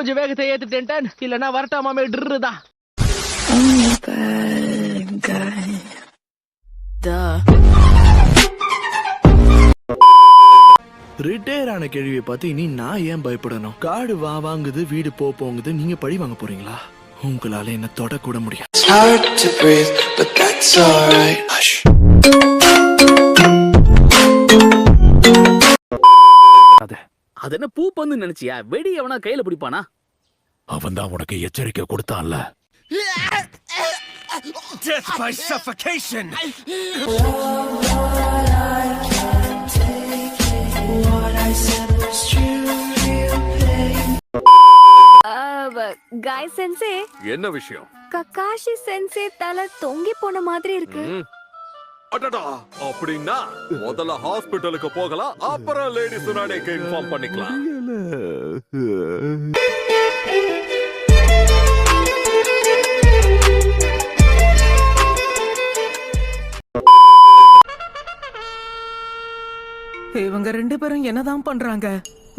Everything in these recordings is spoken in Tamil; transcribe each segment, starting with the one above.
கொஞ்சம் வேகத்தை ஏத்துட்டேன், இல்லன்னா வரட்டாமாமே ட்ருதான். ரிட்டையர் ஆன கேள்வியை பார்த்து இனி நான் ஏன் பயப்படணும்? காடு வாங்குது, வீடு போங்குது, நீங்க பழி வாங்க போறீங்களா? உங்களால என்ன தொடக்கூட முடியாது. அது என்ன பூ பந்து நினைச்சியா? வெடி எவனா கையில பிடிப்பானா? அவன் தான் உனக்கு எச்சரிக்கை கொடுத்தான்ல. Death by suffocation. காய் சென்சே, என்ன விஷயம்? ககாஷி சென்சே தலை தொங்கி போன மாதிரி இருக்கு. அடடா, அப்படின்னா முதல்ல ஹாஸ்பிடலுக்கு போகலாம், அப்புறம் லேடி சுனாடேக்கு இன்ஃபார்ம் பண்ணிக்கலாம். இவங்க ரெண்டு பேரும் என்னதான் பண்றாங்க?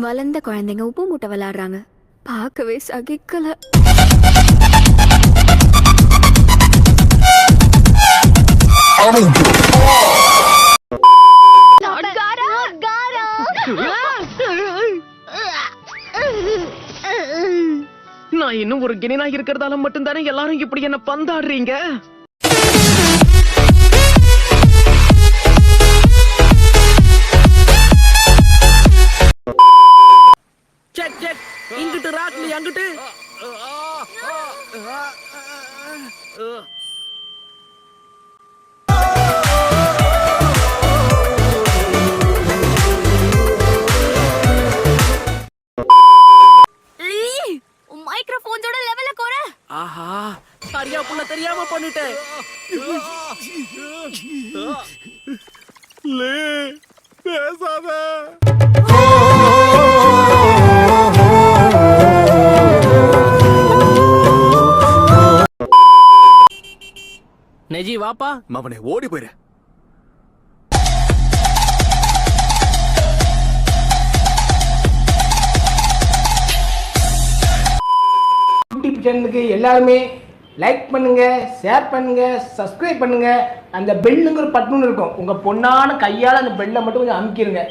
வளர்ந்த குழந்தைங்க உப்பு மூட்டை விளையாடுறாங்க. பார்க்கவே சகிக்கல. நான் இன்னும் ஒரு கிணினா இருக்கிறதால மட்டும்தானே எல்லாரும் இப்படி என்ன பந்தாடுறீங்க? இங்கிட்டு ராட்லி, அங்கிட்டு. மைக்ரோஃபோனோட லெவல குற. ஆஹா, சரியா புள்ள தெரியாம பண்ணிட்டேன். லே, பேசாத. நெஜி வாப்பா. மவனே ஓடி போயிரு. யூடியூப் சேனலுக்கு எல்லாருமே லைக் பண்ணுங்க, ஷேர் பண்ணுங்க, சப்ஸ்கிரைப் பண்ணுங்க. அந்த பெல்லுங்கிற பட்டன் இருக்கும், உங்க பொண்ணான கையால் அந்த பெல்லை மட்டும் கொஞ்சம் அமுக்கிடுங்க.